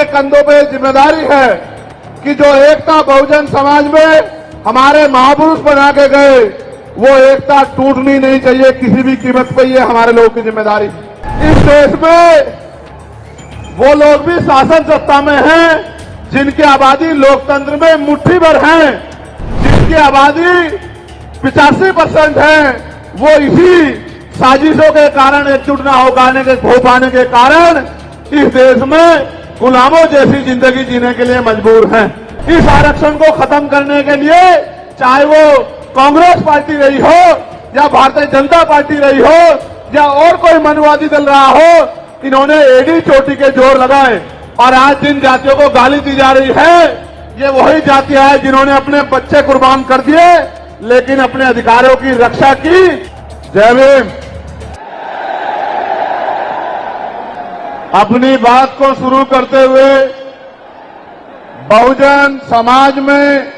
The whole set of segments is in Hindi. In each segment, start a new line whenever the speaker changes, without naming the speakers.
कंधों पे जिम्मेदारी है कि जो एकता बहुजन समाज में हमारे महापुरुष बना के गए, वो एकता टूटनी नहीं चाहिए किसी भी कीमत पर। ये हमारे लोगों की जिम्मेदारी। इस देश में वो लोग भी शासन सत्ता में हैं जिनकी आबादी लोकतंत्र में मुट्ठी भर है, जिनकी आबादी 85% है, वो इसी साजिशों के कारण, एकजुट न हो पाने के कारण इस देश में गुलामों जैसी जिंदगी जीने के लिए मजबूर हैं। इस आरक्षण को खत्म करने के लिए चाहे वो कांग्रेस पार्टी रही हो या भारतीय जनता पार्टी रही हो या और कोई मनवादी दल रहा हो, इन्होंने एड़ी चोटी के जोर लगाए। और आज जिन जातियों को गाली दी जा रही है, ये वही जातियां हैं जिन्होंने अपने बच्चे कुर्बान कर दिए लेकिन अपने अधिकारों की रक्षा की। जय भीम। अपनी बात को शुरू करते हुए बहुजन समाज में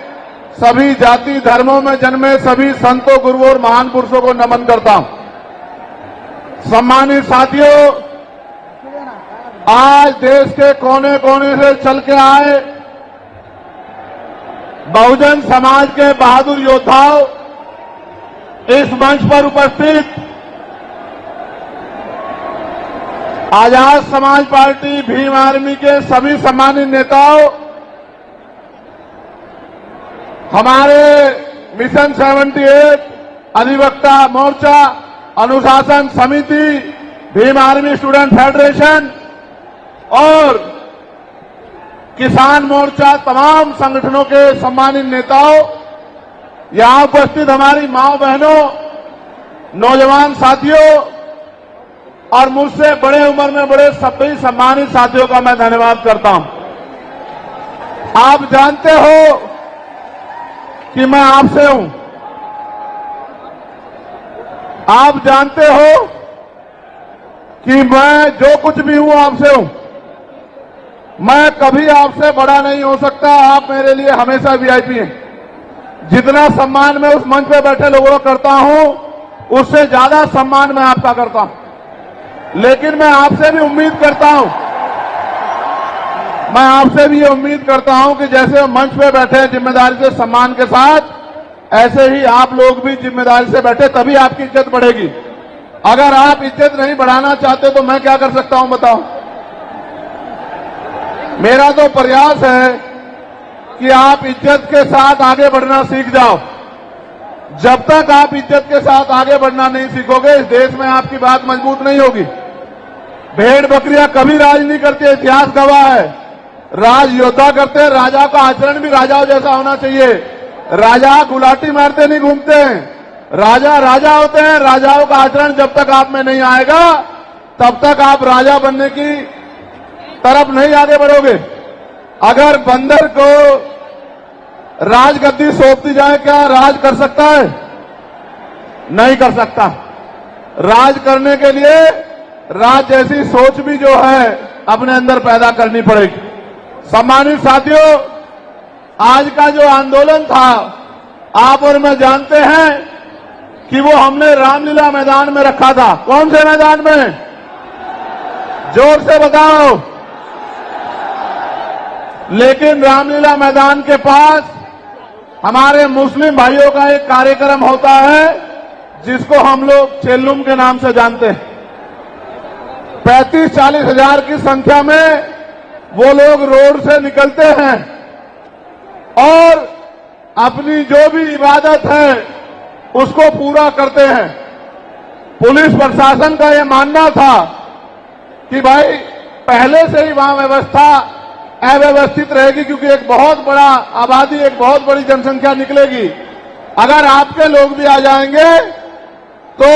सभी जाति धर्मों में जन्मे सभी संतों, गुरुओं और महान पुरुषों को नमन करता हूं। सम्मानित साथियों, आज देश के कोने कोने से चल के आए बहुजन समाज के बहादुर योद्धाओं, इस मंच पर उपस्थित आजाद समाज पार्टी भीम आर्मी के सभी सम्मानित नेताओं, हमारे मिशन 78 अधिवक्ता मोर्चा, अनुशासन समिति, भीम आर्मी स्टूडेंट फेडरेशन और किसान मोर्चा, तमाम संगठनों के सम्मानित नेताओं, यहां उपस्थित हमारी माओ बहनों, नौजवान साथियों और मुझसे बड़े उम्र में बड़े सभी सम्मानित साथियों का मैं धन्यवाद करता हूं। आप जानते हो कि मैं आपसे हूं। आप जानते हो कि मैं जो कुछ भी हूं आपसे हूं। मैं कभी आपसे बड़ा नहीं हो सकता। आप मेरे लिए हमेशा वीआईपी हैं। जितना सम्मान मैं उस मंच पे बैठे लोगों को करता हूं, उससे ज्यादा सम्मान मैं आपका करता हूं। लेकिन मैं आपसे भी उम्मीद करता हूं, मैं आपसे भी ये उम्मीद करता हूं कि जैसे मंच पे बैठे हैं जिम्मेदारी से, सम्मान के साथ, ऐसे ही आप लोग भी जिम्मेदारी से बैठे, तभी आपकी इज्जत बढ़ेगी। अगर आप इज्जत नहीं बढ़ाना चाहते तो मैं क्या कर सकता हूं बताओ। मेरा तो प्रयास है कि आप इज्जत के साथ आगे बढ़ना सीख जाओ। जब तक आप इज्जत के साथ आगे बढ़ना नहीं सीखोगे, इस देश में आपकी बात मजबूत नहीं होगी। भेड़ बकरियां कभी राज नहीं करती, इतिहास गवाह है। राज योद्धा करते हैं। राजा का आचरण भी राजाओं जैसा होना चाहिए। राजा गुलाटी मारते नहीं घूमते हैं। राजा राजा होते हैं। राजाओं का आचरण जब तक आप में नहीं आएगा, तब तक आप राजा बनने की तरफ नहीं आगे बढ़ोगे। अगर बंदर को राजगद्दी सौंप दी जाए, क्या राज कर सकता है? नहीं कर सकता। राज करने के लिए राज जैसी सोच भी जो है अपने अंदर पैदा करनी पड़ेगी। सम्मानित साथियों, आज का जो आंदोलन था, आप और मैं जानते हैं कि वो हमने रामलीला मैदान में रखा था। कौन से मैदान में? जोर से बताओ। लेकिन रामलीला मैदान के पास हमारे मुस्लिम भाइयों का एक कार्यक्रम होता है जिसको हम लोग चेल्लुम के नाम से जानते हैं। 35-40 हजार की संख्या में वो लोग रोड से निकलते हैं और अपनी जो भी इबादत है उसको पूरा करते हैं। पुलिस प्रशासन का ये मानना था कि भाई पहले से ही वहां व्यवस्था अव्यवस्थित रहेगी, क्योंकि एक बहुत बड़ा आबादी, एक बहुत बड़ी जनसंख्या निकलेगी। अगर आपके लोग भी आ जाएंगे तो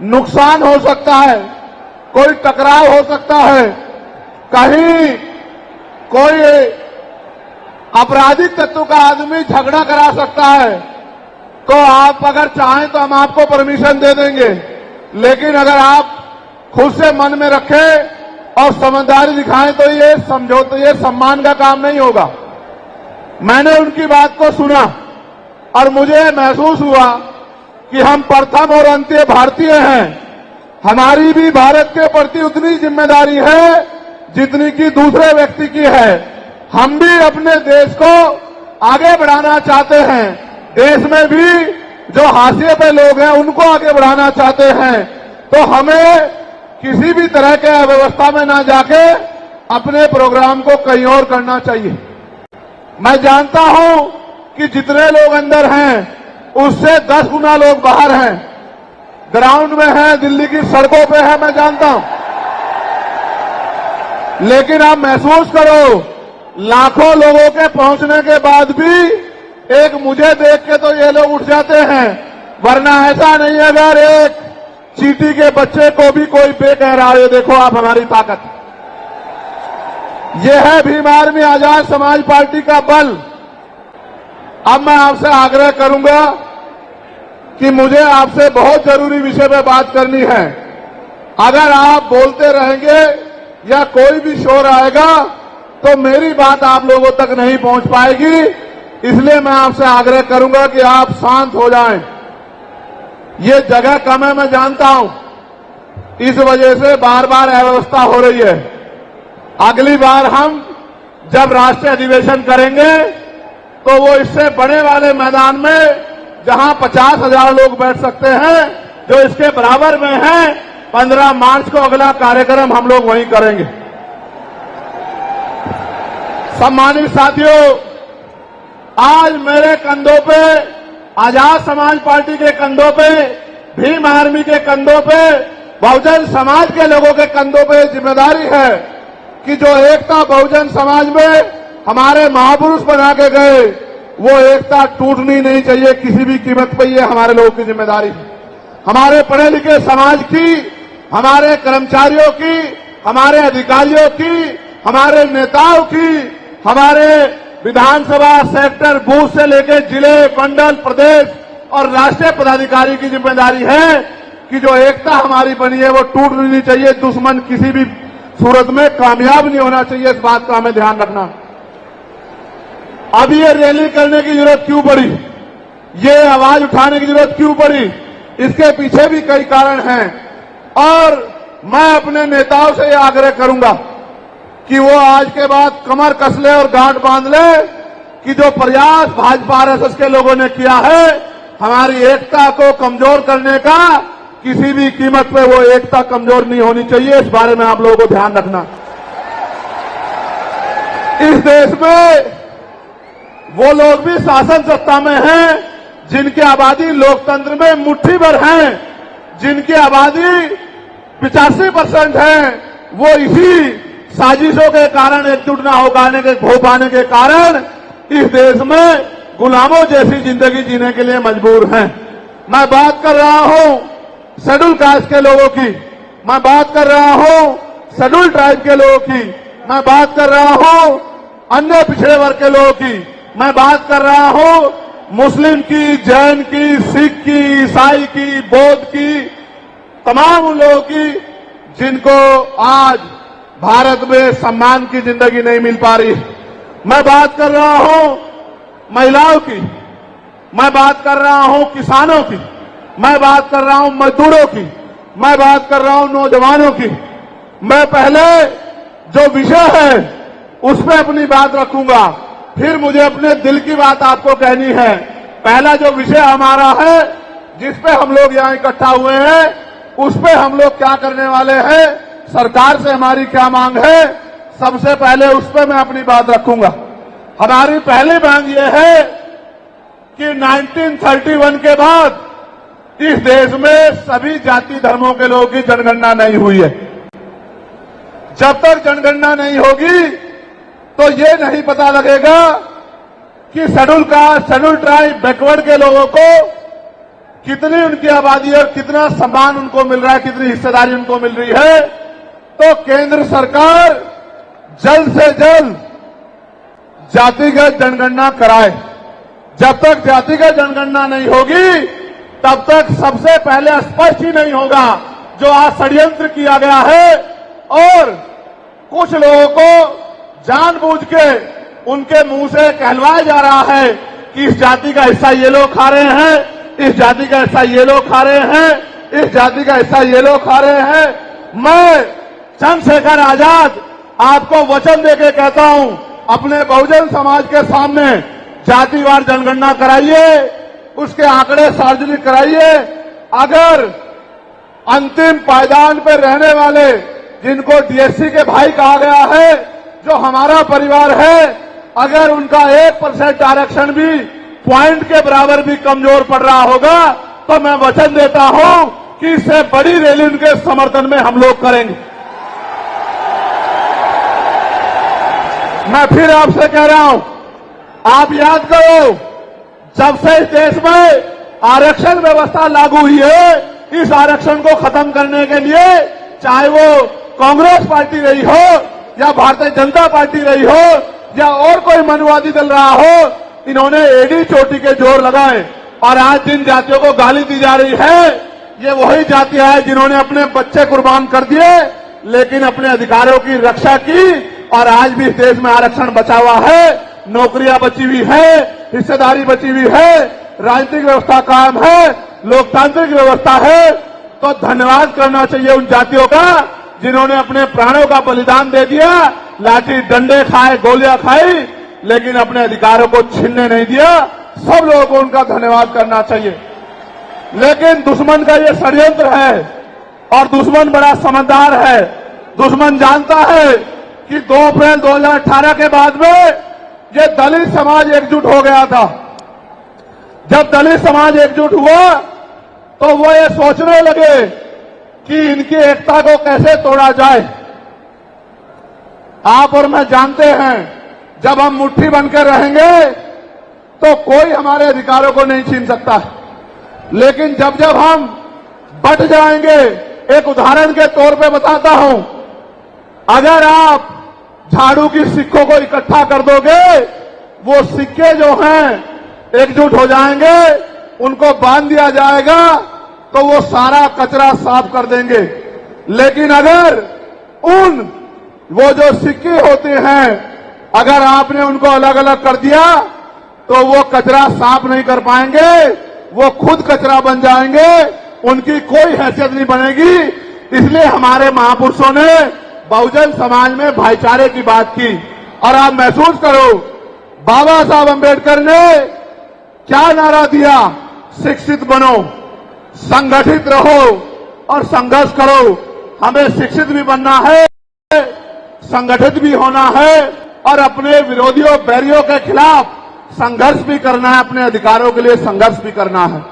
नुकसान हो सकता है, कोई टकराव हो सकता है, कहीं कोई आपराधिक तत्व का आदमी झगड़ा करा सकता है। तो आप अगर चाहें तो हम आपको परमिशन दे देंगे, लेकिन अगर आप खुद से मन में रखें और समझदारी दिखाएं तो ये समझौते, ये सम्मान का काम नहीं होगा। मैंने उनकी बात को सुना और मुझे महसूस हुआ कि हम प्रथम और अंत्य भारतीय हैं। हमारी भी भारत के प्रति उतनी जिम्मेदारी है जितनी की दूसरे व्यक्ति की है। हम भी अपने देश को आगे बढ़ाना चाहते हैं। देश में भी जो हाशिए पे लोग हैं उनको आगे बढ़ाना चाहते हैं। तो हमें किसी भी तरह के अव्यवस्था में ना जाके अपने प्रोग्राम को कहीं और करना चाहिए। मैं जानता हूं कि जितने लोग अंदर हैं उससे 10 गुना लोग बाहर हैं, ग्राउंड में हैं, दिल्ली की सड़कों पे हैं, मैं जानता हूं। लेकिन आप महसूस करो, लाखों लोगों के पहुंचने के बाद भी एक मुझे देख के तो ये लोग उठ जाते हैं, वरना ऐसा नहीं है। अगर एक चींटी के बच्चे को भी कोई बे कह रहा है, देखो आप हमारी ताकत। यह है भीम आर्मी आजाद समाज पार्टी का बल। अब मैं आपसे आग्रह करूंगा कि मुझे आपसे बहुत जरूरी विषय पे बात करनी है। अगर आप बोलते रहेंगे या कोई भी शोर आएगा तो मेरी बात आप लोगों तक नहीं पहुंच पाएगी। इसलिए मैं आपसे आग्रह करूंगा कि आप शांत हो जाएं। ये जगह कम है, मैं जानता हूं, इस वजह से बार बार अव्यवस्था हो रही है। अगली बार हम जब राष्ट्रीय अधिवेशन करेंगे तो वो इससे बड़े वाले मैदान में, जहां 50,000 लोग बैठ सकते हैं, जो इसके बराबर में है, 15 मार्च को अगला कार्यक्रम हम लोग वहीं करेंगे। सम्मानित साथियों, आज मेरे कंधों पे, आजाद समाज पार्टी के कंधों पे, भीम आर्मी के कंधों पे, बहुजन समाज के लोगों के कंधों पे जिम्मेदारी है कि जो एकता बहुजन समाज में हमारे महापुरुष बना के गए, वो एकता टूटनी नहीं चाहिए किसी भी कीमत पर। ये हमारे लोगों की जिम्मेदारी है। हमारे पढ़े लिखे समाज की, हमारे कर्मचारियों की, हमारे अधिकारियों की, हमारे नेताओं की, हमारे विधानसभा सेक्टर बूथ से लेकर जिले, मंडल, प्रदेश और राष्ट्रीय पदाधिकारी की जिम्मेदारी है कि जो एकता हमारी बनी है वो टूटनी नहीं चाहिए। दुश्मन किसी भी सूरत में कामयाब नहीं होना चाहिए, इस बात का हमें ध्यान रखना। अब ये रैली करने की जरूरत क्यों पड़ी, ये आवाज उठाने की जरूरत क्यों पड़ी, इसके पीछे भी कई कारण हैं। और मैं अपने नेताओं से ये आग्रह करूंगा कि वो आज के बाद कमर कस ले और गांठ बांध ले कि जो प्रयास भाजपा आरएसएस के लोगों ने किया है हमारी एकता को कमजोर करने का, किसी भी कीमत पे वो एकता कमजोर नहीं होनी चाहिए। इस बारे में आप लोगों को ध्यान रखना। इस देश में वो लोग भी शासन सत्ता में हैं जिनकी आबादी लोकतंत्र में मुट्ठी भर है, जिनकी आबादी 85% है, वो इसी साजिशों के कारण, एकजुट न हो पाने के कारण इस देश में गुलामों जैसी जिंदगी जीने के लिए मजबूर हैं। मैं बात कर रहा हूं शेड्यूल कास्ट के लोगों की, मैं बात कर रहा हूं शेड्यूल ट्राइब के लोगों की, मैं बात कर रहा हूं अन्य पिछड़े वर्ग के लोगों की, मैं बात कर रहा हूं मुस्लिम की, जैन की, सिख की, ईसाई की, बौद्ध की, तमाम उन लोगों की जिनको आज भारत में सम्मान की जिंदगी नहीं मिल पा रही। मैं बात कर रहा हूं महिलाओं की, मैं बात कर रहा हूं किसानों की, मैं बात कर रहा हूं मजदूरों की, मैं बात कर रहा हूं नौजवानों की। मैं पहले जो विषय है उस पर अपनी बात रखूंगा, फिर मुझे अपने दिल की बात आपको कहनी है। पहला जो विषय हमारा है, जिस पे हम लोग यहां इकट्ठा हुए हैं, उस पे हम लोग क्या करने वाले हैं, सरकार से हमारी क्या मांग है, सबसे पहले उस पे मैं अपनी बात रखूंगा। हमारी पहली मांग यह है कि 1931 के बाद इस देश में सभी जाति धर्मों के लोगों की जनगणना नहीं हुई है। जब तक जनगणना नहीं होगी तो ये नहीं पता लगेगा कि schedule caste, schedule tribe, backward के लोगों को कितनी उनकी आबादी और कितना सम्मान उनको मिल रहा है, कितनी हिस्सेदारी उनको मिल रही है। तो केंद्र सरकार जल्द से जल्द जातिगत जनगणना कराए। जब तक जातिगत जनगणना नहीं होगी तब तक सबसे पहले स्पष्ट ही नहीं होगा जो आज षड्यंत्र किया गया है और कुछ लोगों को जानबूझ के उनके मुंह से कहलवाया जा रहा है कि इस जाति का हिस्सा ये लोग खा रहे हैं, इस जाति का हिस्सा ये लोग खा रहे हैं, इस जाति का हिस्सा ये लोग खा रहे हैं। मैं चंद्रशेखर आजाद आपको वचन देके कहता हूं, अपने बहुजन समाज के सामने जातिवार जनगणना कराइए, उसके आंकड़े सार्वजनिक कराइए। अगर अंतिम पायदान पर रहने वाले, जिनको डीएससी के भाई कहा गया है, जो हमारा परिवार है, अगर उनका 1% आरक्षण भी पॉइंट के बराबर भी कमजोर पड़ रहा होगा, तो मैं वचन देता हूं कि इससे बड़ी रैली उनके समर्थन में हम लोग करेंगे। मैं फिर आपसे कह रहा हूं, आप याद करो, जब से इस देश में आरक्षण व्यवस्था लागू हुई है, इस आरक्षण को खत्म करने के लिए चाहे वो कांग्रेस पार्टी रही हो या भारतीय जनता पार्टी रही हो या और कोई मनुवादी दल रहा हो, इन्होंने एड़ी चोटी के जोर लगाए। और आज जिन जातियों को गाली दी जा रही है, ये वही जातियां हैं जिन्होंने अपने बच्चे कुर्बान कर दिए, लेकिन अपने अधिकारों की रक्षा की। और आज भी इस देश में आरक्षण बचा हुआ है, नौकरियां बची हुई है, हिस्सेदारी बची हुई है, राजनीतिक व्यवस्था कायम है, लोकतांत्रिक व्यवस्था है। तो धन्यवाद करना चाहिए उन जातियों का जिन्होंने अपने प्राणों का बलिदान दे दिया, लाठी डंडे खाए, गोलियां खाई, लेकिन अपने अधिकारों को छीनने नहीं दिया। सब लोगों को उनका धन्यवाद करना चाहिए। लेकिन दुश्मन का ये षड्यंत्र है, और दुश्मन बड़ा समझदार है। दुश्मन जानता है कि 2 अप्रैल 2018 के बाद में ये दलित समाज एकजुट हो गया था। जब दलित समाज एकजुट हुआ तो वो ये सोचने लगे कि इनकी एकता को कैसे तोड़ा जाए। आप और मैं जानते हैं, जब हम मुट्ठी बनकर रहेंगे तो कोई हमारे अधिकारों को नहीं छीन सकता। लेकिन जब जब हम बट जाएंगे, एक उदाहरण के तौर पे बताता हूं, अगर आप झाड़ू की सिक्कों को इकट्ठा कर दोगे, वो सिक्के जो हैं एकजुट हो जाएंगे, उनको बांध दिया जाएगा तो वो सारा कचरा साफ कर देंगे। लेकिन अगर वो जो सिक्के होते हैं, अगर आपने उनको अलग अलग कर दिया तो वो कचरा साफ नहीं कर पाएंगे, वो खुद कचरा बन जाएंगे, उनकी कोई हैसियत नहीं बनेगी। इसलिए हमारे महापुरुषों ने बहुजन समाज में भाईचारे की बात की। और आप महसूस करो, बाबा साहब अंबेडकर ने क्या नारा दिया? शिक्षित बनो, संगठित रहो और संघर्ष करो। हमें शिक्षित भी बनना है, संगठित भी होना है और अपने विरोधियों बैरियों के खिलाफ संघर्ष भी करना है, अपने अधिकारों के लिए संघर्ष भी करना है।